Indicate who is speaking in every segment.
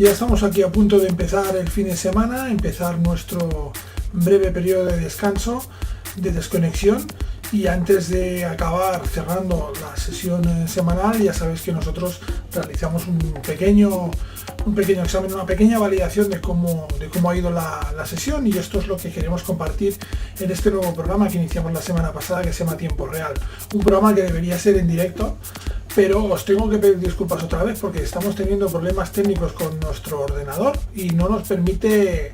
Speaker 1: Ya estamos aquí a punto de empezar el fin de semana, empezar nuestro breve periodo de descanso, de desconexión, y antes de acabar cerrando la sesión semanal, ya sabéis que nosotros realizamos un pequeño examen, una pequeña validación de cómo ha ido la sesión, y esto es lo que queremos compartir en este nuevo programa que iniciamos la semana pasada, que se llama Tiempo Real. Un programa que debería ser en directo, pero os tengo que pedir disculpas otra vez porque estamos teniendo problemas técnicos con nuestro ordenador y no nos permite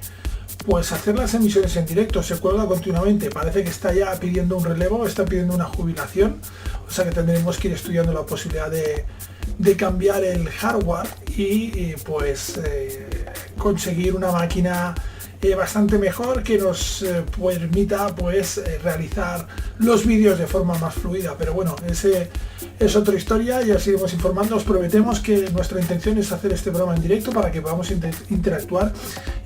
Speaker 1: pues hacer las emisiones en directo. Se cuelga continuamente, parece que está ya pidiendo un relevo, está pidiendo una jubilación, o sea que tendremos que ir estudiando la posibilidad de cambiar el hardware y conseguir una máquina bastante mejor que nos permita realizar los vídeos de forma más fluida. Pero bueno, ese es otra historia, ya os iremos informando. Os prometemos que nuestra intención es hacer este programa en directo para que podamos interactuar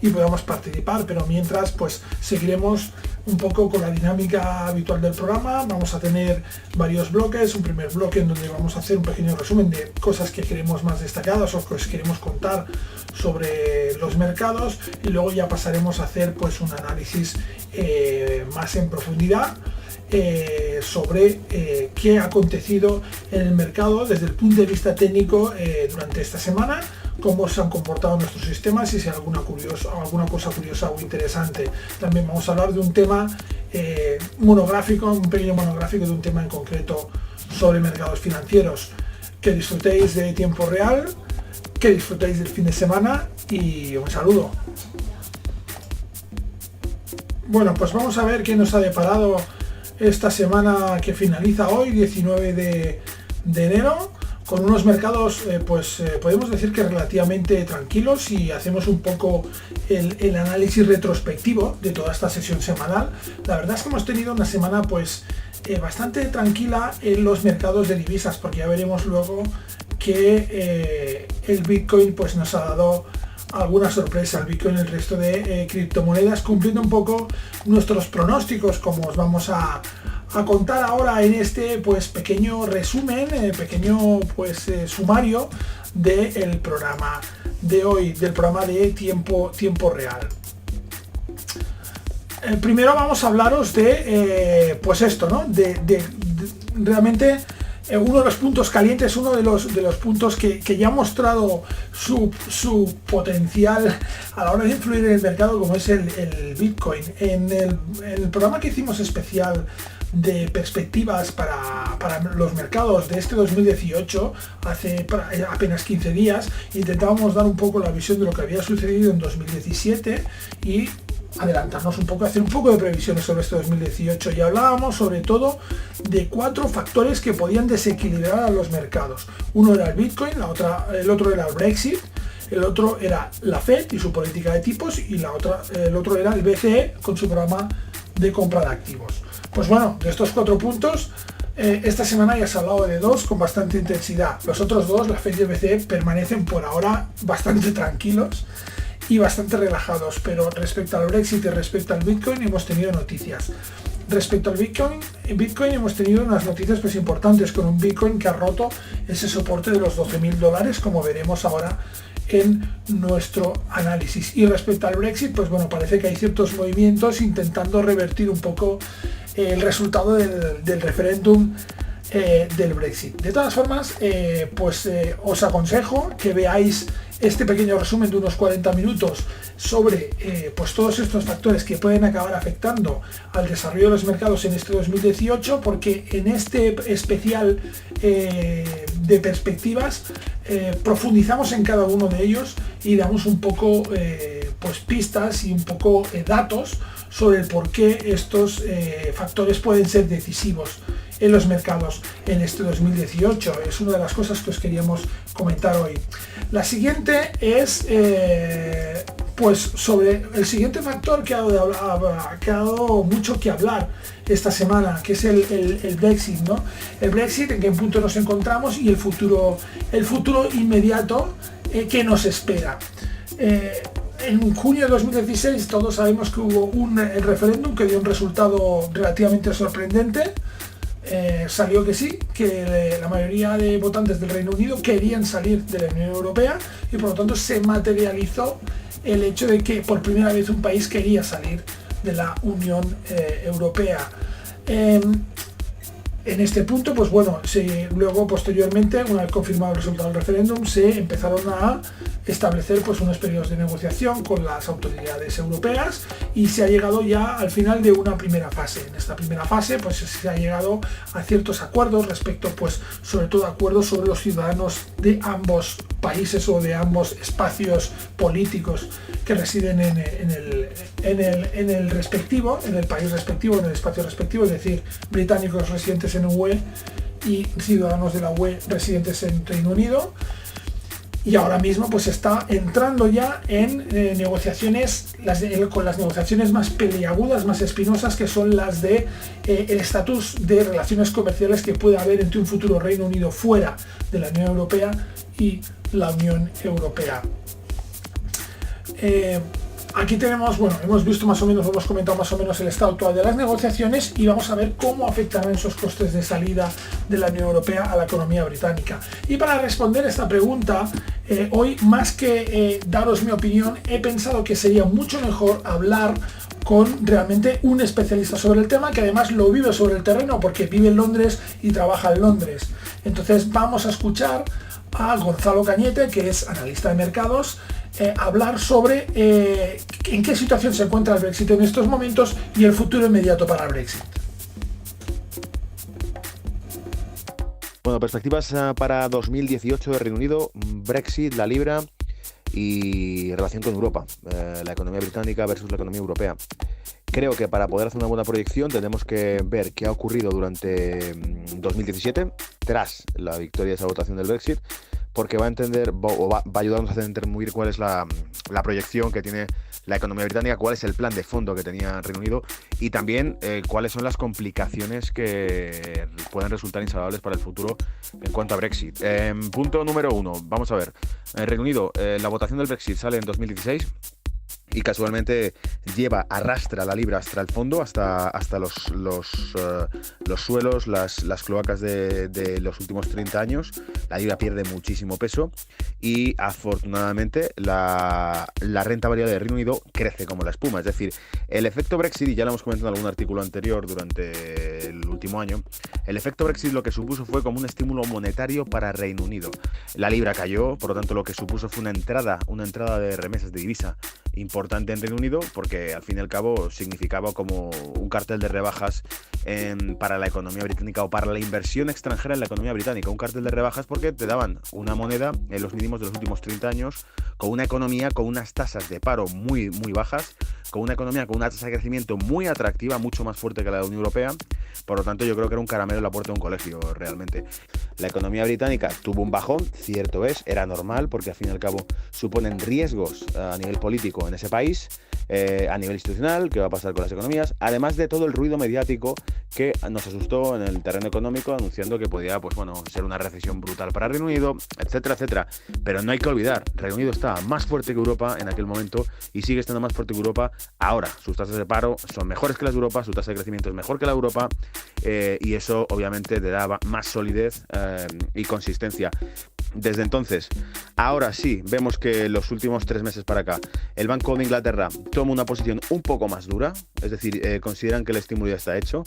Speaker 1: y podamos participar, pero mientras pues seguiremos un poco con la dinámica habitual del programa. Vamos a tener varios bloques, un primer bloque en donde vamos a hacer un pequeño resumen de cosas que queremos más destacadas o que os queremos contar sobre los mercados, y luego ya pasaremos a hacer pues un análisis más en profundidad sobre qué ha acontecido en el mercado desde el punto de vista técnico durante esta semana, cómo se han comportado nuestros sistemas y si hay alguna cosa curiosa o interesante. También vamos a hablar de un tema monográfico, un pequeño monográfico de un tema en concreto sobre mercados financieros. Que disfrutéis de Tiempo Real, que disfrutéis del fin de semana y un saludo. Bueno, pues vamos a ver qué nos ha deparado esta semana que finaliza hoy, 19 de enero, con unos mercados podemos decir que relativamente tranquilos, y hacemos un poco el análisis retrospectivo de toda esta sesión semanal. La verdad es que hemos tenido una semana bastante tranquila en los mercados de divisas, porque ya veremos luego que el Bitcoin pues nos ha dado alguna sorpresa, el Bitcoin y el resto de criptomonedas, cumpliendo un poco nuestros pronósticos, como os vamos a contar ahora en este pequeño resumen, sumario del programa de hoy, del programa de Tiempo Real. Primero vamos a hablaros de esto, ¿no? De realmente uno de los puntos calientes, uno de los puntos que ya ha mostrado su potencial a la hora de influir en el mercado, como es el Bitcoin. En el programa que hicimos especial de perspectivas para los mercados de este 2018, hace apenas 15 días, intentábamos dar un poco la visión de lo que había sucedido en 2017 y adelantarnos un poco, hacer un poco de previsiones sobre este 2018, y hablábamos sobre todo de 4 factores que podían desequilibrar a los mercados. Uno era el Bitcoin, el otro era el Brexit, el otro era la Fed y su política de tipos, y el otro era el BCE con su programa de compra de activos. Pues bueno, de estos 4 puntos, esta semana ya se ha hablado de 2 con bastante intensidad. Los otros 2, la Fed y el BCE, permanecen por ahora bastante tranquilos y bastante relajados, pero respecto al Brexit y respecto al Bitcoin hemos tenido noticias. Respecto al Bitcoin hemos tenido unas noticias importantes, con un Bitcoin que ha roto ese soporte de los $12.000, como veremos ahora en nuestro análisis. Y respecto al Brexit, parece que hay ciertos movimientos intentando revertir un poco el resultado del referéndum del Brexit. De todas formas, os aconsejo que veáis este pequeño resumen de unos 40 minutos sobre todos estos factores que pueden acabar afectando al desarrollo de los mercados en este 2018, porque en este especial de perspectivas profundizamos en cada uno de ellos y damos un poco pistas y un poco datos sobre el por qué estos factores pueden ser decisivos en los mercados en este 2018. Es una de las cosas que os queríamos comentar hoy. La siguiente es sobre el siguiente factor que ha dado mucho que hablar esta semana, que es el Brexit, ¿no? El Brexit, en qué punto nos encontramos y el futuro inmediato que nos espera. En junio de 2016 todos sabemos que hubo el referéndum que dio un resultado relativamente sorprendente. salió que sí, que la mayoría de votantes del Reino Unido querían salir de la Unión Europea y por lo tanto se materializó el hecho de que por primera vez un país quería salir de la Unión Europea. En este punto, pues bueno, luego posteriormente, una vez confirmado el resultado del referéndum, se empezaron a establecer pues unos periodos de negociación con las autoridades europeas y se ha llegado ya al final de una primera fase. En esta primera fase pues se ha llegado a ciertos acuerdos respecto, pues sobre todo acuerdos sobre los ciudadanos de ambos países o de ambos espacios políticos que residen en el respectivo, en el país respectivo, en el espacio respectivo, es decir, británicos residentes en UE y ciudadanos de la UE residentes en Reino Unido. Y ahora mismo pues está entrando ya en negociaciones, con las negociaciones más peliagudas, más espinosas, que son las de el estatus de relaciones comerciales que pueda haber entre un futuro Reino Unido fuera de la Unión Europea y la Unión Europea. Aquí tenemos, bueno, hemos visto más o menos, hemos comentado más o menos el estado actual de las negociaciones y vamos a ver cómo afectarán esos costes de salida de la Unión Europea a la economía británica. Y para responder esta pregunta, hoy más que daros mi opinión, he pensado que sería mucho mejor hablar con realmente un especialista sobre el tema, que además lo vive sobre el terreno porque vive en Londres y trabaja en Londres. Entonces vamos a escuchar a Gonzalo Cañete, que es analista de mercados, hablar sobre en qué situación se encuentra el Brexit en estos momentos y el futuro inmediato para el Brexit.
Speaker 2: Bueno, perspectivas para 2018 de Reino Unido, Brexit, la libra y relación con Europa, la economía británica versus la economía europea. Creo que para poder hacer una buena proyección tenemos que ver qué ha ocurrido durante 2017, tras la victoria de esa votación del Brexit, porque va a ayudarnos a entender muy bien cuál es la proyección que tiene la economía británica, cuál es el plan de fondo que tenía Reino Unido y también cuáles son las complicaciones que pueden resultar insalvables para el futuro en cuanto a Brexit. Punto número 1, vamos a ver. Reino Unido, la votación del Brexit sale en 2016. Y casualmente arrastra la libra hasta el fondo, hasta los suelos, las cloacas de los últimos 30 años. La libra pierde muchísimo peso y afortunadamente la renta variable de Reino Unido crece como la espuma. Es decir, el efecto Brexit, y ya lo hemos comentado en algún artículo anterior durante el último año, el efecto Brexit lo que supuso fue como un estímulo monetario para Reino Unido. La libra cayó, por lo tanto lo que supuso fue una entrada de remesas de divisa importante en Reino Unido, porque al fin y al cabo significaba como un cartel de rebajas para la economía británica o para la inversión extranjera en la economía británica. Un cartel de rebajas porque te daban una moneda en los mínimos de los últimos 30 años, con una economía con unas tasas de paro muy, muy bajas, con una economía con una tasa de crecimiento muy atractiva, mucho más fuerte que la de la Unión Europea. Por lo tanto, yo creo que era un caramelo en la puerta de un colegio realmente. La economía británica tuvo un bajón, cierto es, era normal porque al fin y al cabo suponen riesgos a nivel político en ese país, a nivel institucional, qué va a pasar con las economías, además de todo el ruido mediático que nos asustó en el terreno económico, anunciando que podía ser una recesión brutal para Reino Unido, etcétera, etcétera. Pero no hay que olvidar, Reino Unido estaba más fuerte que Europa en aquel momento y sigue estando más fuerte que Europa ahora. Sus tasas de paro son mejores que las de Europa, su tasa de crecimiento es mejor que la de Europa, y eso obviamente le da más solidez y consistencia. Desde entonces, ahora sí, vemos que los últimos 3 meses para acá, el Banco de Inglaterra toma una posición un poco más dura, es decir, consideran que el estímulo ya está hecho,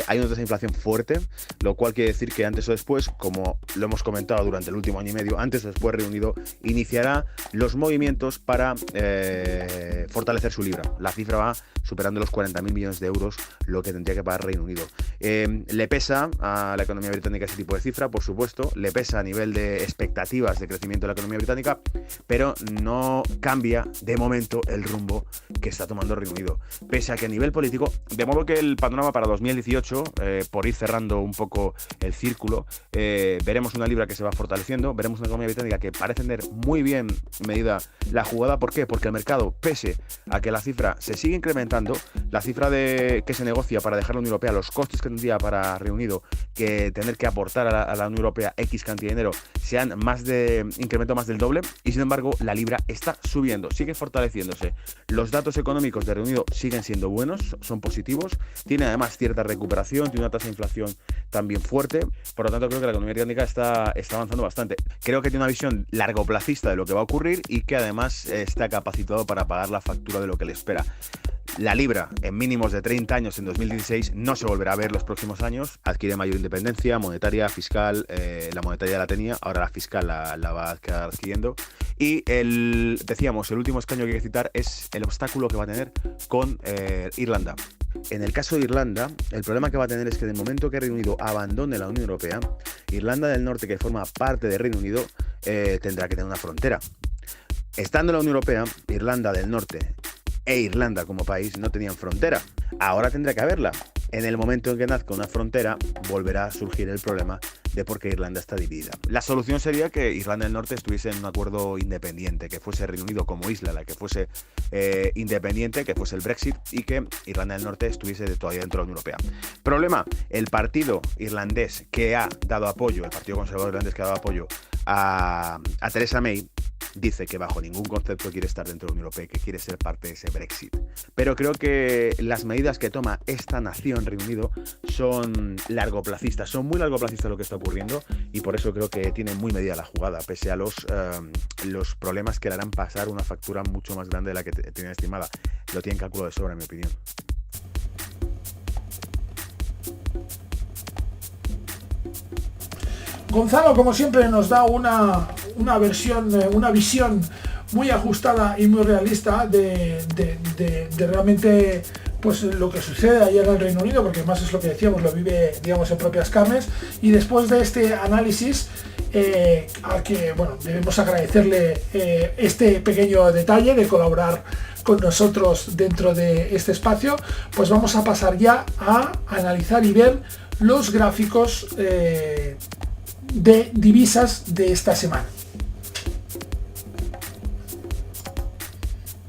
Speaker 2: hay una tasa de inflación fuerte, lo cual quiere decir que antes o después, como lo hemos comentado durante el último año y medio, antes o después Reino Unido iniciará los movimientos para fortalecer su libra. La cifra va superando los 40.000 millones de euros, lo que tendría que pagar Reino Unido. Le pesa a la economía británica ese tipo de cifra, por supuesto, le pesa a nivel de expectativas de crecimiento de la economía británica, pero no cambia de momento el rumbo que está tomando Reino Unido. Pese a que a nivel político, de modo que el panorama para 2018, por ir cerrando un poco el círculo, veremos una libra que se va fortaleciendo, veremos una economía británica que parece tener muy bien medida la jugada. ¿Por qué? Porque el mercado, pese a que la cifra se sigue incrementando, la cifra de que se negocia para dejar la Unión Europea, los costes que tendría para Reino Unido que tener que aportar a la Unión Europea X cantidad de dinero sean incremento más del doble, y sin embargo la libra está subiendo, sigue fortaleciéndose. Los datos económicos de Reino Unido siguen siendo buenos, son positivos, tiene además cierta recuperación, tiene una tasa de inflación también fuerte, por lo tanto creo que la economía británica está avanzando bastante. Creo que tiene una visión largoplacista de lo que va a ocurrir y que además está capacitado para pagar la factura de lo que le espera. La libra, en mínimos de 30 años en 2016, no se volverá a ver los próximos años. Adquiere mayor independencia monetaria, fiscal. La monetaria la tenía, ahora la fiscal la va a quedar adquiriendo. Y decíamos, el último escaño que hay que citar es el obstáculo que va a tener con Irlanda. En el caso de Irlanda, el problema que va a tener es que en el momento que Reino Unido abandone la Unión Europea, Irlanda del Norte, que forma parte de Reino Unido, tendrá que tener una frontera. Estando en la Unión Europea, Irlanda del Norte e Irlanda como país no tenían frontera. Ahora tendrá que haberla. En el momento en que nazca una frontera, volverá a surgir el problema de por qué Irlanda está dividida. La solución sería que Irlanda del Norte estuviese en un acuerdo independiente, que fuese Reino Unido como isla la que fuese independiente, que fuese el Brexit, y que Irlanda del Norte estuviese todavía dentro de la Unión Europea. Problema, el partido irlandés que ha dado apoyo, el Partido Conservador Irlandés que ha dado apoyo a Theresa May, dice que bajo ningún concepto quiere estar dentro de la Unión Europea, que quiere ser parte de ese Brexit. Pero creo que las medidas que toma esta nación, Reino Unido, son largoplacistas, son muy largoplacistas lo que está ocurriendo, y por eso creo que tiene muy medida la jugada, pese a los problemas que le harán pasar una factura mucho más grande de la que tenían estimada. Lo tienen cálculo de sobra, en mi opinión.
Speaker 1: Gonzalo, como siempre, nos da una visión muy ajustada y muy realista de realmente pues lo que sucede allá en el Reino Unido, porque además es lo que decíamos, lo vive, digamos, en propias carnes. Y después de este análisis, al que, bueno, debemos agradecerle este pequeño detalle de colaborar con nosotros dentro de este espacio, pues vamos a pasar ya a analizar y ver los gráficos de divisas de esta semana.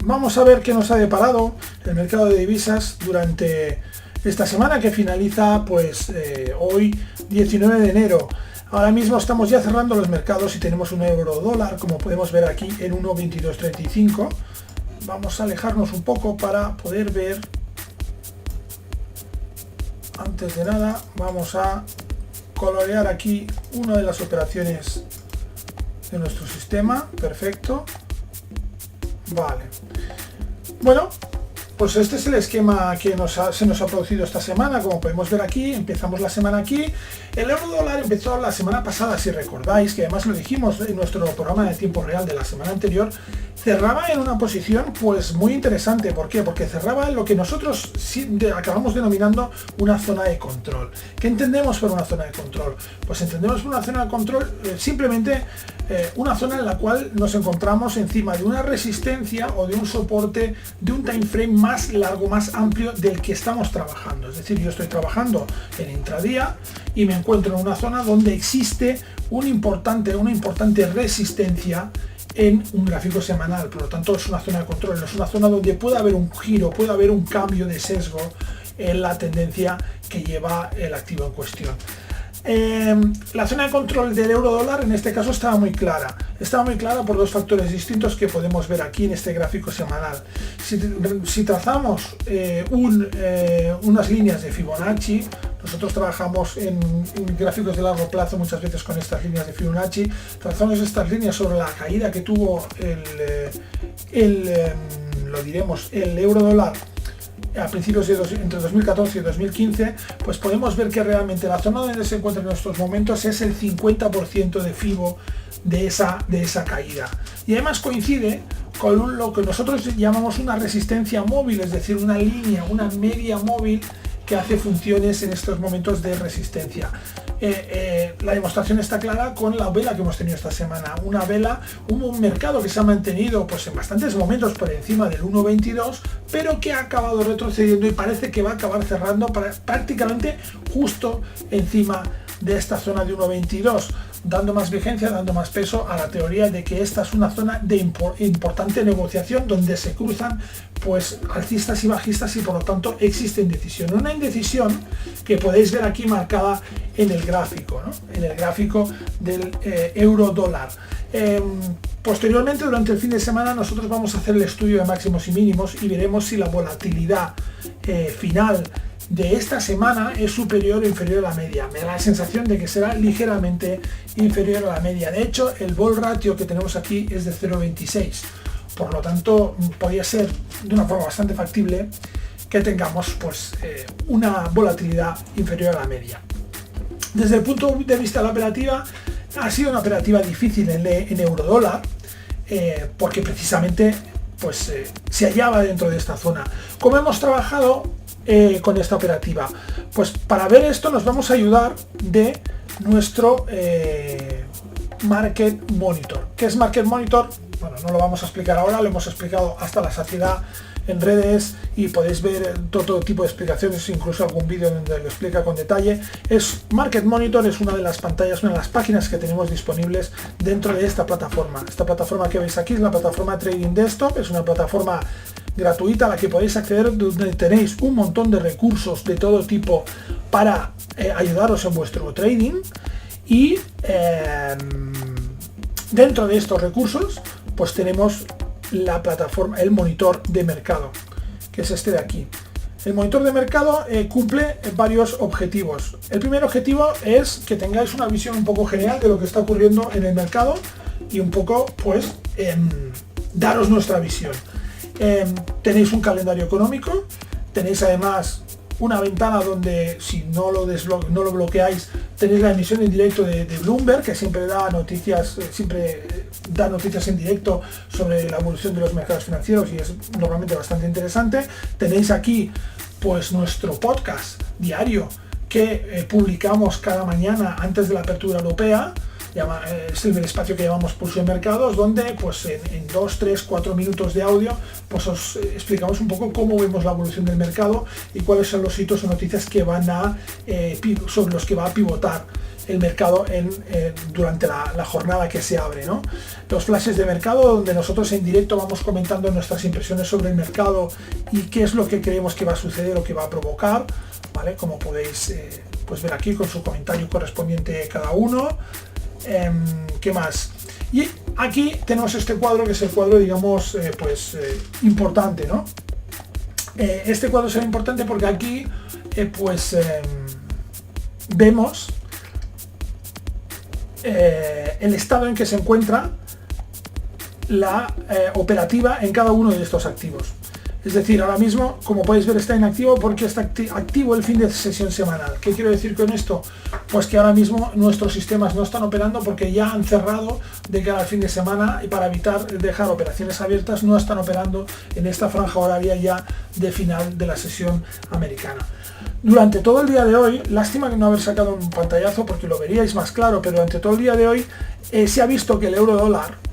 Speaker 1: Vamos a ver qué nos ha deparado el mercado de divisas durante esta semana, que finaliza pues hoy 19 de enero. Ahora mismo estamos ya cerrando los mercados y tenemos un euro dólar, como podemos ver aquí, en 1,2235. Vamos a alejarnos un poco para poder ver. Antes de nada, vamos a colorear aquí una de las operaciones de nuestro sistema. Perfecto. Vale. Bueno, pues este es el esquema que se nos ha producido esta semana. Como podemos ver aquí, empezamos la semana aquí. El euro dólar empezó la semana pasada, si recordáis, que además lo dijimos en nuestro programa de tiempo real de la semana anterior, cerraba en una posición pues muy interesante. ¿Por qué? Porque cerraba en lo que nosotros acabamos denominando una zona de control. ¿Qué entendemos por una zona de control? Pues entendemos por una zona de control simplemente una zona en la cual nos encontramos encima de una resistencia o de un soporte de un time frame más largo, más amplio del que estamos trabajando. Es decir, yo estoy trabajando en intradía y me encuentro en una zona donde existe una importante resistencia en un gráfico semanal. Por lo tanto, es una zona de control, no es una zona donde puede haber un giro, puede haber un cambio de sesgo en la tendencia que lleva el activo en cuestión. La zona de control del euro dólar en este caso estaba muy clara por dos factores distintos que podemos ver aquí en este gráfico semanal. Si trazamos unas líneas de Fibonacci, nosotros trabajamos en gráficos de largo plazo muchas veces con estas líneas de Fibonacci, trazamos estas líneas sobre la caída que tuvo el euro dólar a principios entre 2014 y 2015, pues podemos ver que realmente la zona donde se encuentra en estos momentos es el 50% de FIBO de esa caída. Y además coincide con lo que nosotros llamamos una resistencia móvil, es decir, una línea, una media móvil que hace funciones en estos momentos de resistencia. La demostración está clara con la vela que hemos tenido esta semana. Un mercado que se ha mantenido pues en bastantes momentos por encima del 1,22, pero que ha acabado retrocediendo y parece que va a acabar cerrando prácticamente justo encima de esta zona de 1,22. dando más vigencia, dando más peso a la teoría de que esta es una zona de importante negociación donde se cruzan pues alcistas y bajistas y por lo tanto existe indecisión. Una indecisión que podéis ver aquí marcada en el gráfico, ¿no? En el gráfico del euro dólar. Posteriormente, durante el fin de semana, nosotros vamos a hacer el estudio de máximos y mínimos y veremos si la volatilidad final de esta semana es superior o inferior a la media. Me da la sensación de que será ligeramente inferior a la media. De hecho, el vol ratio que tenemos aquí es de 0,26. Por lo tanto, podría ser de una forma bastante factible que tengamos pues, una volatilidad inferior a la media. Desde el punto de vista de la operativa, ha sido una operativa difícil en eurodólar, porque precisamente pues, se hallaba dentro de esta zona. ¿Cómo hemos trabajado con esta operativa? Pues para ver esto nos vamos a ayudar de nuestro Market Monitor. ¿Qué es Market Monitor? Bueno, no lo vamos a explicar ahora, lo hemos explicado hasta la saciedad en redes y podéis ver todo tipo de explicaciones, incluso algún vídeo donde lo explica con detalle. Market Monitor es una de las pantallas, una de las páginas que tenemos disponibles dentro de esta plataforma. Esta plataforma que veis aquí es la plataforma Trading Desktop, es una plataforma gratuita a la que podéis acceder, donde tenéis un montón de recursos de todo tipo para ayudaros en vuestro trading y dentro de estos recursos pues tenemos la plataforma, el monitor de mercado, que es este de aquí. El monitor de mercado cumple varios objetivos. El primer objetivo es que tengáis una visión un poco general de lo que está ocurriendo en el mercado y un poco pues daros nuestra visión. Tenéis un calendario económico, tenéis además una ventana donde si no lo bloqueáis tenéis la emisión en directo de Bloomberg, que siempre da noticias en directo sobre la evolución de los mercados financieros y es normalmente bastante interesante. Tenéis aquí pues nuestro podcast diario que publicamos cada mañana antes de la apertura europea. Es el espacio que llamamos Pulso de Mercados, donde pues en 2, 3, 4 minutos de audio pues os explicamos un poco cómo vemos la evolución del mercado y cuáles son los hitos o noticias que van sobre los que va a pivotar el mercado durante la jornada que se abre, ¿no? Los flashes de mercado, donde nosotros en directo vamos comentando nuestras impresiones sobre el mercado y qué es lo que creemos que va a suceder o que va a provocar, ¿vale? Como podéis pues ver aquí con su comentario correspondiente cada uno. ¿Qué más? Y aquí tenemos este cuadro, que es el cuadro, digamos, importante, ¿no? Este cuadro será importante porque aquí vemos el estado en que se encuentra la operativa en cada uno de estos activos. Es decir, ahora mismo, como podéis ver, está inactivo porque está activo el fin de sesión semanal. ¿Qué quiero decir con esto? Pues que ahora mismo nuestros sistemas no están operando porque ya han cerrado de cara al fin de semana y para evitar dejar operaciones abiertas no están operando en esta franja horaria ya de final de la sesión americana. Durante todo el día de hoy, lástima que no haber sacado un pantallazo porque lo veríais más claro, pero durante todo el día de hoy se ha visto que el euro dólar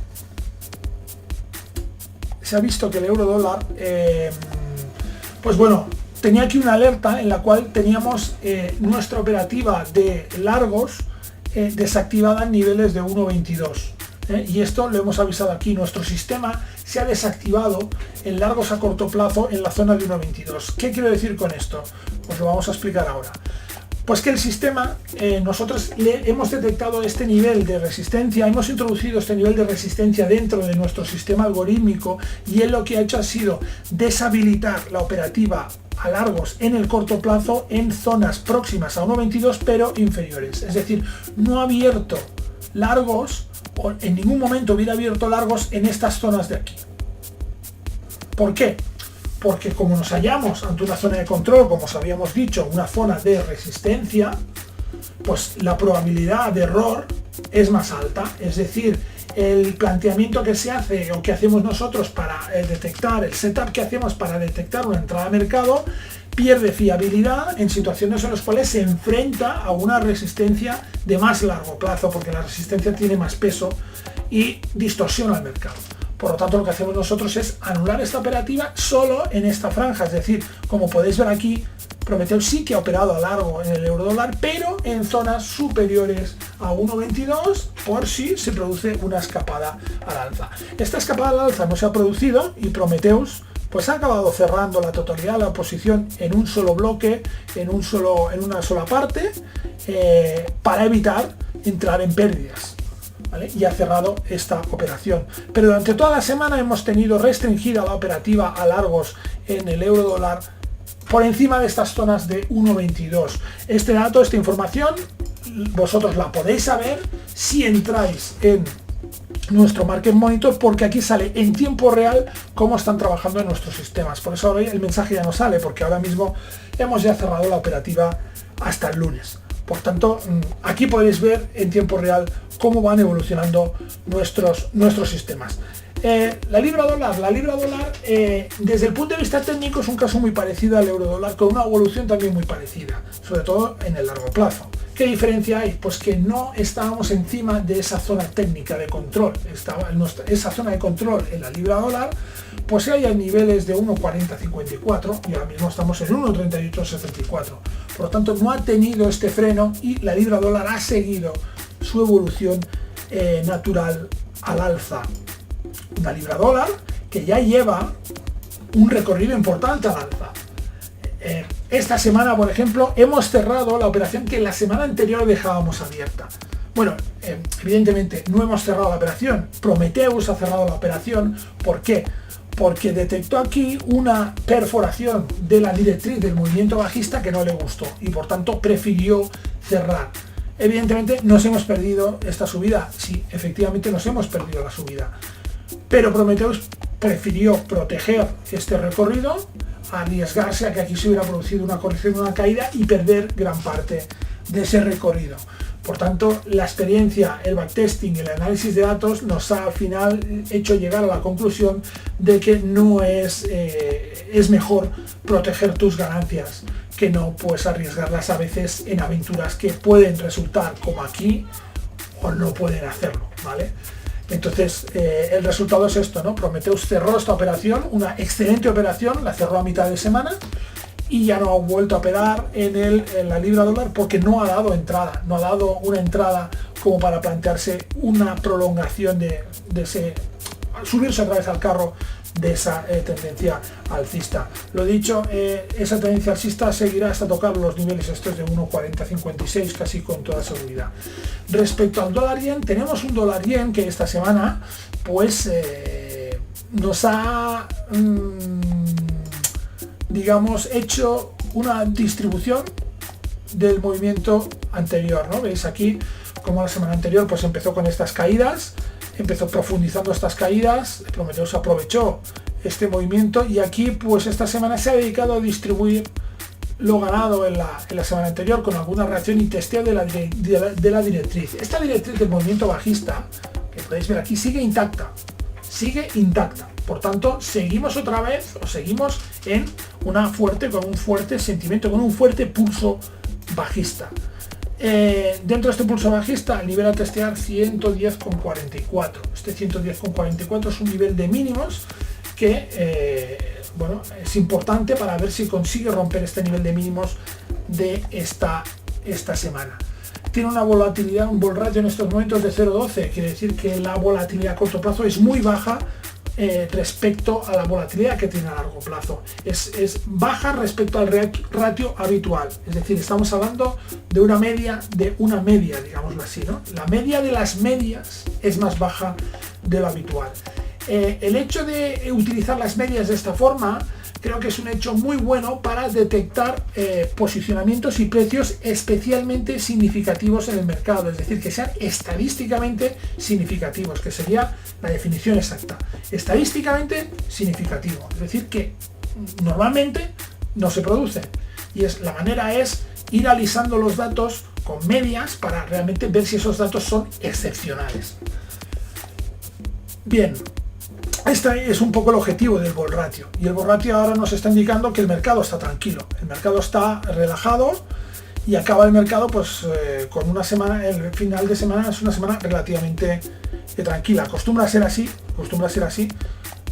Speaker 1: pues bueno, tenía aquí una alerta en la cual teníamos nuestra operativa de largos desactivada en niveles de 1.22. Y esto lo hemos avisado aquí, nuestro sistema se ha desactivado en largos a corto plazo en la zona de 1.22. ¿Qué quiero decir con esto? Pues lo vamos a explicar ahora. Pues que el sistema, nosotros hemos detectado este nivel de resistencia, hemos introducido este nivel de resistencia dentro de nuestro sistema algorítmico y él lo que ha hecho ha sido deshabilitar la operativa a largos en el corto plazo en zonas próximas a 1.22 pero inferiores. Es decir, no ha abierto largos o en ningún momento hubiera abierto largos en estas zonas de aquí. ¿Por qué? Porque como nos hallamos ante una zona de control, como os habíamos dicho, una zona de resistencia, pues la probabilidad de error es más alta. Es decir, el planteamiento que se hace o que hacemos nosotros para detectar, el setup que hacemos para detectar una entrada a mercado, pierde fiabilidad en situaciones en las cuales se enfrenta a una resistencia de más largo plazo, porque la resistencia tiene más peso y distorsiona el mercado. Por lo tanto, lo que hacemos nosotros es anular esta operativa solo en esta franja. Es decir, como podéis ver aquí, Prometheus sí que ha operado a largo en el euro dólar, pero en zonas superiores a 1,22 por si se produce una escapada al alza. Esta escapada al alza no se ha producido y Prometheus pues ha acabado cerrando la totalidad de la posición en un solo bloque, en una sola parte, para evitar entrar en pérdidas, ¿vale? Y ha cerrado esta operación. Pero durante toda la semana hemos tenido restringida la operativa a largos en el euro dólar por encima de estas zonas de 1,22. Este dato, esta información, vosotros la podéis saber si entráis en nuestro Market Monitor, porque aquí sale en tiempo real cómo están trabajando en nuestros sistemas. Por eso ahora el mensaje ya no sale, porque ahora mismo hemos ya cerrado la operativa hasta el lunes. Por tanto, aquí podéis ver en tiempo real cómo van evolucionando nuestros sistemas. La libra dólar, desde el punto de vista técnico es un caso muy parecido al euro dólar, con una evolución también muy parecida, sobre todo en el largo plazo. ¿Qué diferencia hay? Pues que no estábamos encima de esa zona técnica de control. Esa zona de control en la libra dólar, pues hay a niveles de 1,4054 y ahora mismo estamos en 1,3874. Por lo tanto, no ha tenido este freno y la libra dólar ha seguido su evolución natural al alza. Una libra dólar que ya lleva un recorrido importante al alza. Esta semana, por ejemplo, hemos cerrado la operación que la semana anterior dejábamos abierta. Bueno, evidentemente no hemos cerrado la operación. Prometheus ha cerrado la operación. ¿Por qué? Porque detectó aquí una perforación de la directriz del movimiento bajista que no le gustó y por tanto prefirió cerrar. Evidentemente nos hemos perdido esta subida. Sí, efectivamente nos hemos perdido la subida. Pero Prometheus prefirió proteger este recorrido, arriesgarse a que aquí se hubiera producido una corrección, una caída y perder gran parte de ese recorrido. Por tanto, la experiencia, el backtesting, el análisis de datos nos ha al final hecho llegar a la conclusión de que no es mejor proteger tus ganancias que no pues arriesgarlas a veces en aventuras que pueden resultar como aquí o no pueden hacerlo, ¿vale? Entonces, el resultado es esto, ¿no? Prometheus cerró esta operación, una excelente operación, la cerró a mitad de semana y ya no ha vuelto a operar en la libra dólar porque no ha dado entrada, no ha dado una entrada como para plantearse una prolongación de ese, subirse otra vez al carro de esa tendencia alcista. Lo dicho, esa tendencia alcista seguirá hasta tocar los niveles estos de 1,4056 casi con toda seguridad. Respecto al dólar yen, tenemos un dólar yen que esta semana pues nos ha digamos hecho una distribución del movimiento anterior, ¿no? Veis aquí como la semana anterior pues empezó con estas caídas, empezó profundizando estas caídas, Prometheus aprovechó este movimiento y aquí pues esta semana se ha dedicado a distribuir lo ganado en la semana anterior con alguna reacción y testeo de la directriz. Esta directriz del movimiento bajista, que podéis ver aquí, sigue intacta. Por tanto, seguimos otra vez, o seguimos en con un fuerte sentimiento, con un fuerte pulso bajista. Dentro de este pulso bajista, el nivel a testear 110,44. Este 110,44 es un nivel de mínimos que bueno, es importante para ver si consigue romper este nivel de mínimos de esta semana. Tiene una volatilidad, un bull ratio en estos momentos de 0,12, quiere decir que la volatilidad a corto plazo es muy baja respecto a la volatilidad que tiene a largo plazo. Es baja respecto al ratio habitual, es decir, estamos hablando de una media, digámoslo así, ¿no? La media de las medias es más baja de lo habitual. El hecho de utilizar las medias de esta forma creo que es un hecho muy bueno para detectar posicionamientos y precios especialmente significativos en el mercado, es decir, que sean estadísticamente significativos, que sería la definición exacta. Estadísticamente significativo, es decir, que normalmente no se produce. Y la manera es ir alisando los datos con medias para realmente ver si esos datos son excepcionales. Bien. Este es un poco el objetivo del bull ratio y el bull ratio ahora nos está indicando que el mercado está tranquilo, el mercado está relajado y acaba el mercado pues con una semana, el final de semana es una semana relativamente tranquila, acostumbra a ser así,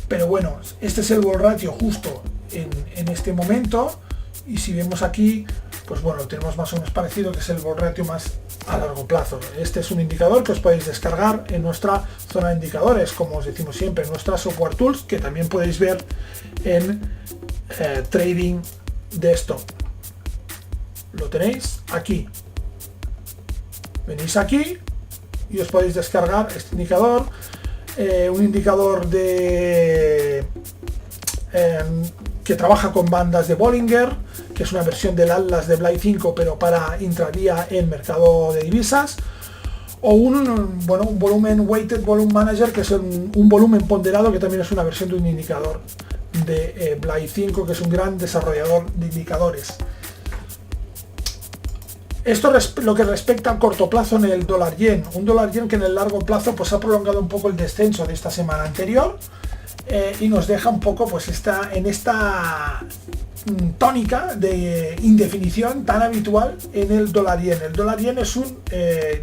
Speaker 1: pero bueno, este es el bull ratio justo en este momento Y si vemos aquí, pues bueno, tenemos más o menos parecido, que es el bull ratio más a largo plazo. Este es un indicador que os podéis descargar en nuestra zona de indicadores, como os decimos siempre, en nuestra software tools, que también podéis ver en Trading Desktop. Lo tenéis aquí. Venís aquí y os podéis descargar este indicador, un indicador de que trabaja con bandas de Bollinger, que es una versión del Atlas de Blay 5, pero para intradía en mercado de divisas, o un volumen weighted volume manager, que es un volumen ponderado, que también es una versión de un indicador de Blay 5, que es un gran desarrollador de indicadores. Esto lo que respecta al corto plazo en el dólar yen, un dólar yen que en el largo plazo pues ha prolongado un poco el descenso de esta semana anterior, y nos deja un poco pues en esta tónica de indefinición tan habitual en el dólar yen. El dólar yen es un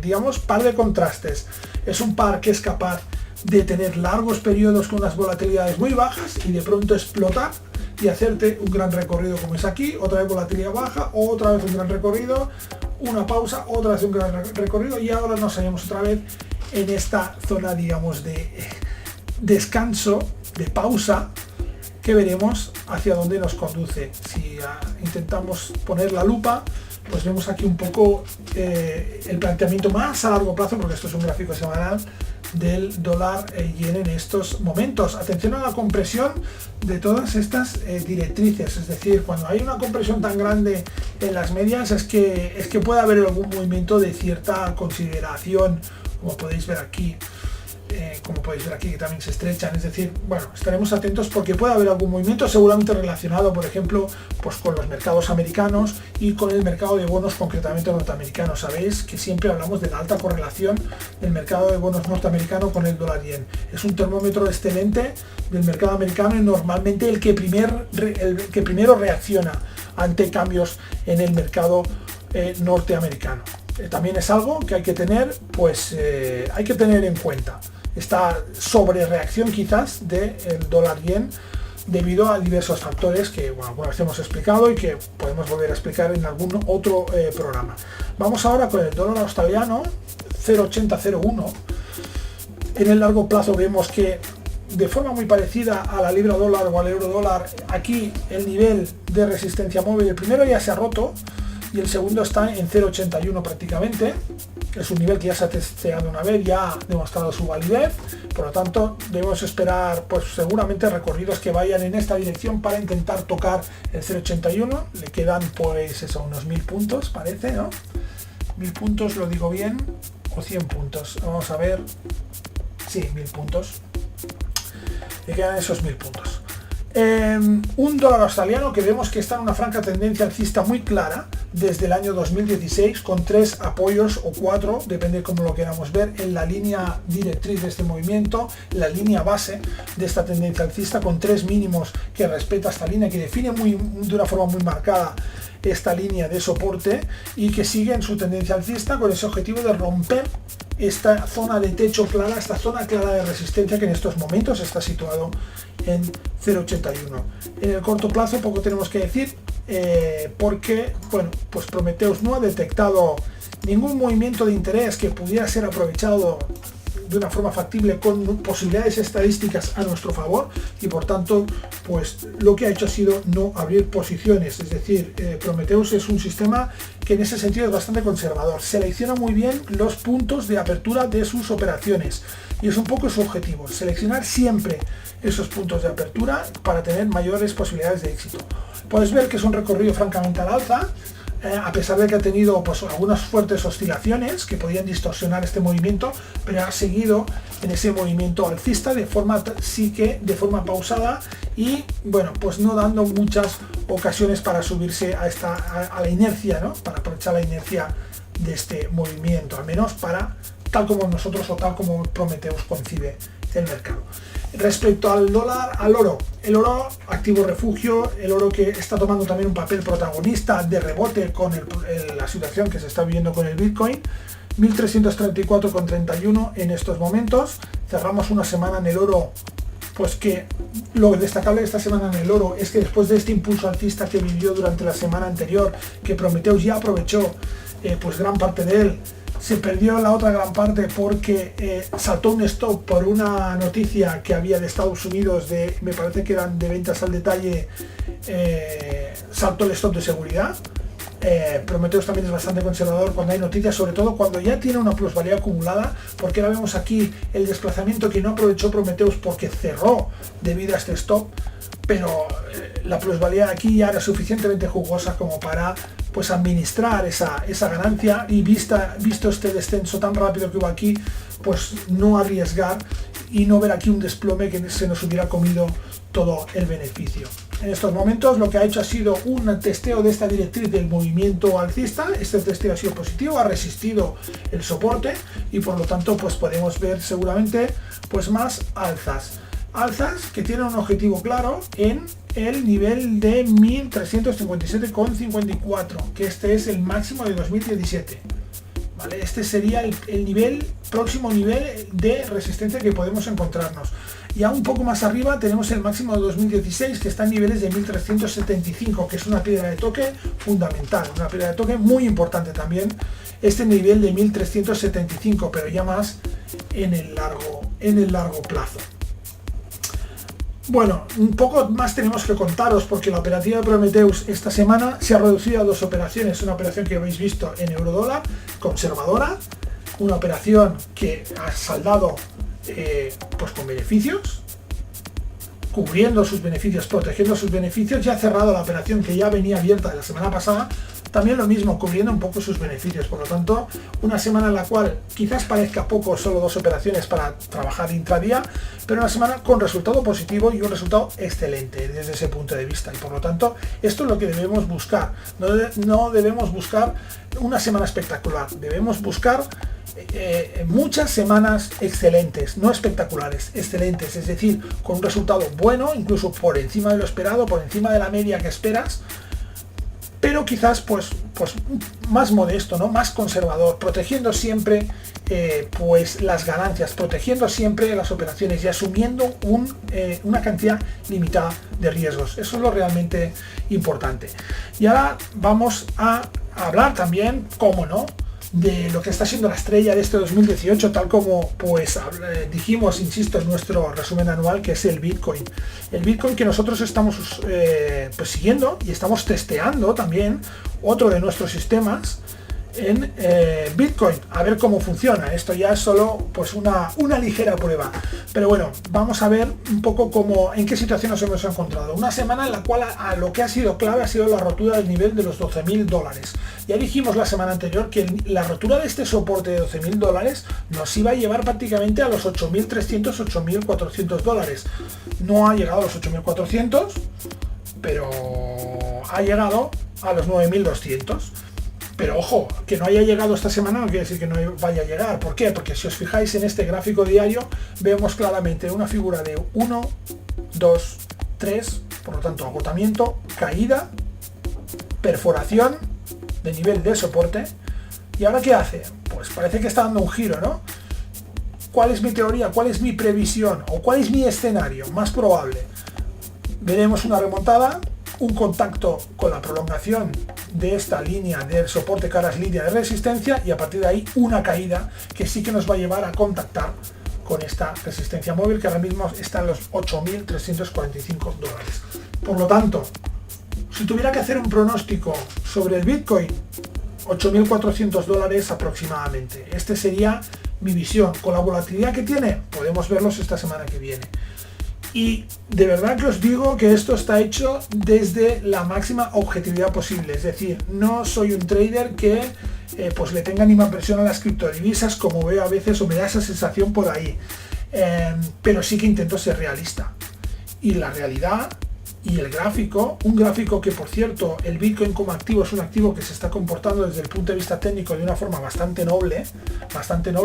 Speaker 1: digamos par de contrastes, es un par que es capaz de tener largos periodos con unas volatilidades muy bajas y de pronto explotar y hacerte un gran recorrido, como es aquí, otra vez volatilidad baja, otra vez un gran recorrido, una pausa, otra vez un gran recorrido, y ahora nos hallamos otra vez en esta zona, digamos, de descanso, de pausa, que veremos hacia dónde nos conduce. Si intentamos poner la lupa, pues vemos aquí un poco el planteamiento más a largo plazo, porque esto es un gráfico semanal del dólar yen en estos momentos. Atención a la compresión de todas estas directrices, es decir, cuando hay una compresión tan grande en las medias es que puede haber algún movimiento de cierta consideración, como podéis ver aquí. Que también se estrechan, es decir, bueno, estaremos atentos porque puede haber algún movimiento seguramente relacionado, por ejemplo, pues con los mercados americanos y con el mercado de bonos concretamente norteamericanos. Sabéis que siempre hablamos de la alta correlación del mercado de bonos norteamericano con el dólar yen. Es un termómetro excelente del mercado americano y normalmente el que primero reacciona ante cambios en el mercado norteamericano. También es algo que hay que tener, hay que tener en cuenta. Esta sobrereacción quizás del dólar yen debido a diversos factores que alguna vez hemos explicado y que podemos volver a explicar en algún otro programa. Vamos ahora con el dólar australiano 0,8001. En el largo plazo vemos que de forma muy parecida a la libra dólar o al euro dólar, aquí el nivel de resistencia móvil, el primero ya se ha roto y el segundo está en 0,81 prácticamente. Es un nivel que ya se ha testeado una vez, ya ha demostrado su validez, por lo tanto debemos esperar pues seguramente recorridos que vayan en esta dirección para intentar tocar el 0,81. Le quedan pues eso, unos 1000 puntos parece, ¿no? 1000 puntos, lo digo bien, o 100 puntos, vamos a ver, sí, 1000 puntos, le quedan esos 1000 puntos. Un dólar australiano que vemos que está en una franca tendencia alcista muy clara desde el año 2016, con 3 apoyos o 4, depende de cómo lo queramos ver, en la línea directriz de este movimiento, la línea base de esta tendencia alcista, con 3 mínimos que respeta esta línea, que define de una forma muy marcada esta línea de soporte y que sigue en su tendencia alcista con ese objetivo de romper esta zona de techo clara, esta zona clara de resistencia que en estos momentos está situado en 0,81. En el corto plazo poco tenemos que decir, porque bueno, pues Prometheus no ha detectado ningún movimiento de interés que pudiera ser aprovechado de una forma factible con posibilidades estadísticas a nuestro favor, y por tanto pues lo que ha hecho ha sido no abrir posiciones. Es decir, Prometheus es un sistema que en ese sentido es bastante conservador, selecciona muy bien los puntos de apertura de sus operaciones y es un poco su objetivo, seleccionar siempre esos puntos de apertura para tener mayores posibilidades de éxito. Puedes ver que es un recorrido francamente al alza, a pesar de que ha tenido pues algunas fuertes oscilaciones que podían distorsionar este movimiento, pero ha seguido en ese movimiento alcista de forma pausada y bueno, pues no dando muchas ocasiones para subirse a la inercia, ¿no? Para aprovechar la inercia de este movimiento, al menos para tal como nosotros o tal como Prometheus concibe el mercado. Respecto al dólar, al oro, el oro activo refugio, el oro que está tomando también un papel protagonista de rebote con la situación que se está viviendo con el Bitcoin, 1334,31 en estos momentos. Cerramos una semana en el oro pues que lo destacable de esta semana en el oro es que después de este impulso alcista que vivió durante la semana anterior, que Prometheus ya aprovechó pues gran parte de él, se perdió la otra gran parte porque saltó un stop por una noticia que había de Estados Unidos, me parece que eran de ventas al detalle, saltó el stop de seguridad. Prometheus también es bastante conservador cuando hay noticias, sobre todo cuando ya tiene una plusvalía acumulada, porque ahora vemos aquí el desplazamiento que no aprovechó Prometheus porque cerró debido a este stop, pero la plusvalía aquí ya era suficientemente jugosa como para pues administrar esa ganancia, y visto este descenso tan rápido que hubo aquí, pues no arriesgar y no ver aquí un desplome que se nos hubiera comido todo el beneficio. En estos momentos lo que ha hecho ha sido un testeo de esta directriz del movimiento alcista. Este testeo ha sido positivo, ha resistido el soporte y por lo tanto pues podemos ver seguramente pues más alzas que tienen un objetivo claro en el nivel de 1357,54, que este es el máximo de 2017. ¿Vale? Este sería el próximo nivel de resistencia que podemos encontrarnos. Y aún un poco más arriba tenemos el máximo de 2016, que está en niveles de 1375, que es una piedra de toque fundamental, una piedra de toque muy importante también, este nivel de 1375, pero ya más en el largo plazo. Bueno, un poco más tenemos que contaros, porque la operativa de Prometheus esta semana se ha reducido a 2 operaciones. Una operación que habéis visto en eurodólar, conservadora, una operación que ha saldado pues con beneficios, cubriendo sus beneficios, protegiendo sus beneficios, ya ha cerrado la operación que ya venía abierta de la semana pasada, también lo mismo, cubriendo un poco sus beneficios. Por lo tanto, una semana en la cual quizás parezca poco, solo 2 operaciones para trabajar intradía, pero una semana con resultado positivo y un resultado excelente desde ese punto de vista. Y por lo tanto, esto es lo que debemos buscar. No debemos buscar una semana espectacular, debemos buscar muchas semanas excelentes, no espectaculares, excelentes, es decir, con un resultado bueno, incluso por encima de lo esperado, por encima de la media que esperas, pero quizás pues más modesto, ¿no? Más conservador, protegiendo siempre pues las ganancias, protegiendo siempre las operaciones y asumiendo una cantidad limitada de riesgos. Eso es lo realmente importante. Y ahora vamos a hablar también, cómo no, de lo que está siendo la estrella de este 2018, tal como pues dijimos, insisto, en nuestro resumen anual, que es el Bitcoin. El Bitcoin que nosotros estamos pues siguiendo y estamos testeando también otro de nuestros sistemas en Bitcoin, a ver cómo funciona. Esto ya es solo pues una ligera prueba, pero bueno, vamos a ver un poco en qué situación nos hemos encontrado. Una semana en la cual lo que ha sido clave ha sido la rotura del nivel de los $12.000. Ya dijimos la semana anterior que la rotura de este soporte de $12.000 nos iba a llevar prácticamente a los 8.300, 8.400 $. No ha llegado a los 8.400, pero ha llegado a los 9.200. Pero ojo, que no haya llegado esta semana no quiere decir que no vaya a llegar. ¿Por qué? Porque si os fijáis en este gráfico diario, vemos claramente una figura de 1, 2, 3, por lo tanto agotamiento, caída, perforación de nivel de soporte. ¿Y ahora qué hace? Pues parece que está dando un giro, ¿no? ¿Cuál es mi teoría? ¿Cuál es mi previsión? ¿O cuál es mi escenario más probable? Veremos una remontada, un contacto con la prolongación de esta línea de soporte caras línea de resistencia, y a partir de ahí una caída que sí que nos va a llevar a contactar con esta resistencia móvil, que ahora mismo está en los 8.345 $. Por lo tanto, si tuviera que hacer un pronóstico sobre el Bitcoin, 8.400 $, aproximadamente. Este sería mi visión. Con la volatilidad que tiene, podemos verlos esta semana que viene. Y de verdad que os digo que esto está hecho desde la máxima objetividad posible. Es decir, no soy un trader que pues le tenga ni más presión a las criptodivisas, como veo a veces, o me da esa sensación por ahí. Pero sí que intento ser realista. Y la realidad y el gráfico, un gráfico que, por cierto, el Bitcoin como activo es un activo que se está comportando desde el punto de vista técnico de una forma bastante noble,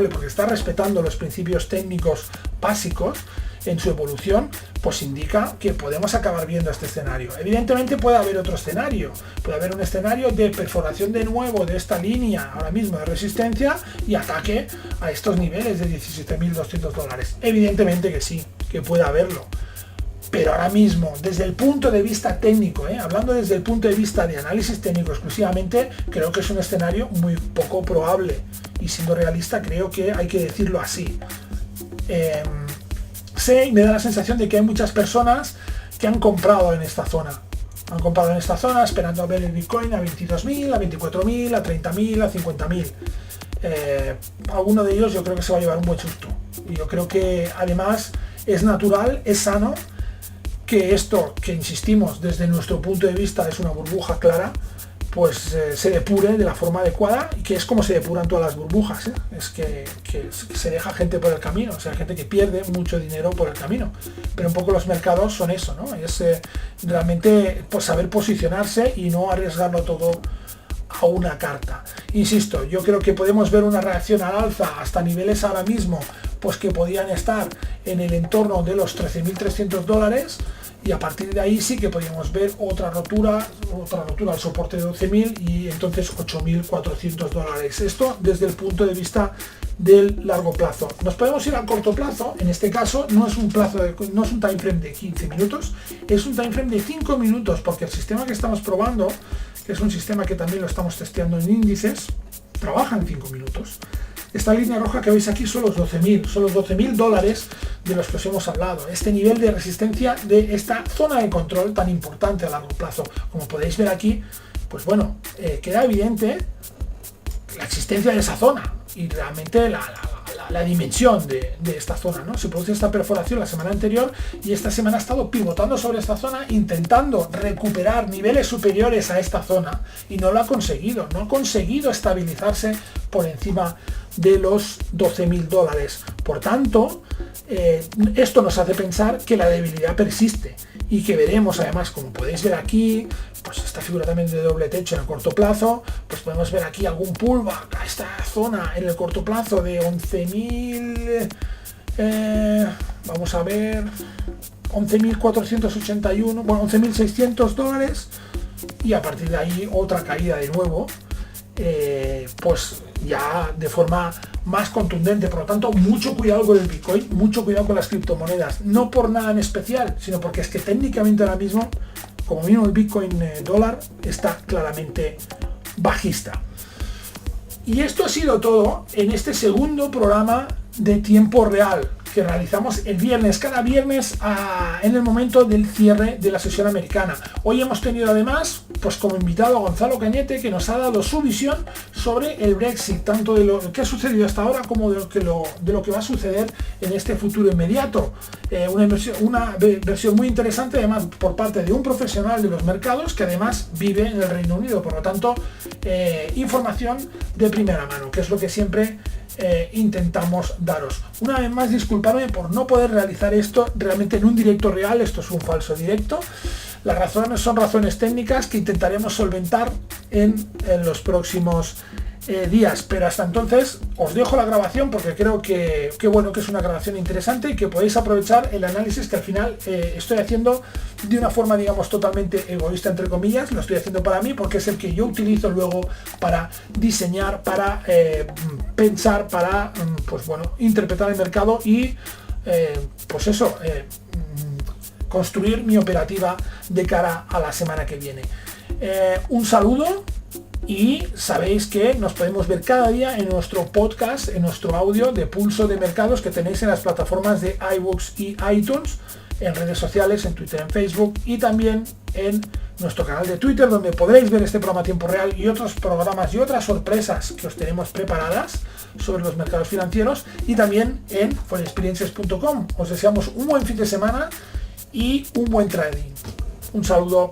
Speaker 1: porque está respetando los principios técnicos básicos. en su evolución, pues indica que podemos acabar viendo este escenario. Evidentemente puede haber otro escenario, puede haber un escenario de perforación de nuevo de esta línea ahora mismo de resistencia y ataque a estos niveles de 17.200 dólares. Evidentemente que sí, que puede haberlo. Pero ahora mismo, desde el punto de vista técnico, hablando desde el punto de vista de análisis técnico exclusivamente, creo que es un escenario muy poco probable. Y siendo realista, creo que hay que decirlo así. Sé y me da la sensación de que hay muchas personas que han comprado en esta zona. Han comprado en esta zona esperando a ver el Bitcoin a 22.000, a 24.000, a 30.000, a 50.000. Alguno de ellos yo creo que se va a llevar un buen susto. Y yo creo que además es natural, es sano, que esto, que insistimos, desde nuestro punto de vista es una burbuja clara, pues se depure de la forma adecuada, y que es como se depuran todas las burbujas, ¿eh? Es que se deja gente por el camino, o sea, gente que pierde mucho dinero por el camino. Pero un poco los mercados son eso, ¿no? Es realmente pues, saber posicionarse y no arriesgarlo todo a una carta. Insisto, yo creo que podemos ver una reacción al alza hasta niveles ahora mismo, pues que podían estar en el entorno de los 13.300 dólares, y a partir de ahí sí que podríamos ver otra rotura al soporte de 12.000 y entonces 8.400 dólares. Esto desde el punto de vista del largo plazo. Nos podemos ir al corto plazo. En este caso no es un time frame de 15 minutos, es un time frame de 5 minutos, porque el sistema que estamos probando, que es un sistema que también lo estamos testeando en índices, trabaja en 5 minutos. Esta línea roja que veis aquí son los 12.000 dólares de los que os hemos hablado. Este nivel de resistencia de esta zona de control tan importante a largo plazo. Como podéis ver aquí, pues bueno, queda evidente la existencia de esa zona y realmente la dimensión de esta zona, ¿no? Se produce esta perforación la semana anterior y esta semana ha estado pivotando sobre esta zona, intentando recuperar niveles superiores a esta zona, y no lo ha conseguido. No ha conseguido estabilizarse por encima de los 12.000 dólares. Por tanto, esto nos hace pensar que la debilidad persiste y que veremos, además, como podéis ver aquí, pues esta figura también de doble techo en el corto plazo, pues podemos ver aquí algún pullback a esta zona en el corto plazo de 11.000, vamos a ver, 11.481, bueno, 11.600 dólares, y a partir de ahí otra caída de nuevo, pues ya de forma más contundente. Por lo tanto, mucho cuidado con el Bitcoin, mucho cuidado con las criptomonedas, no por nada en especial, sino porque es que técnicamente ahora mismo, como mínimo, el Bitcoin dólar está claramente bajista. Y esto ha sido todo en este segundo programa de tiempo real que realizamos el viernes, cada viernes en el momento del cierre de la sesión americana. Hoy hemos tenido además, pues como invitado a Gonzalo Cañete, que nos ha dado su visión sobre el Brexit, tanto de lo que ha sucedido hasta ahora como de lo que va a suceder en este futuro inmediato. Una versión muy interesante, además por parte de un profesional de los mercados que además vive en el Reino Unido. Por lo tanto, información de primera mano, que es lo que siempre intentamos daros. Una vez más, disculpadme por no poder realizar esto realmente en un directo real. Esto es un falso directo. Las razones son razones técnicas que intentaremos solventar en los próximos días, pero hasta entonces os dejo la grabación, porque creo que bueno, que es una grabación interesante y que podéis aprovechar el análisis que al final estoy haciendo de una forma, digamos, totalmente egoísta, entre comillas. Lo estoy haciendo para mí, porque es el que yo utilizo luego para diseñar, para pensar, para pues bueno, interpretar el mercado y pues eso, construir mi operativa de cara a la semana que viene. Un saludo. Y sabéis que nos podemos ver cada día en nuestro podcast, en nuestro audio de Pulso de Mercados, que tenéis en las plataformas de iBooks y iTunes, en redes sociales, en Twitter, en Facebook, y también en nuestro canal de Twitter, donde podréis ver este programa a tiempo real y otros programas y otras sorpresas que os tenemos preparadas sobre los mercados financieros, y también en forexperiences.com. Os deseamos un buen fin de semana y un buen trading. Un saludo.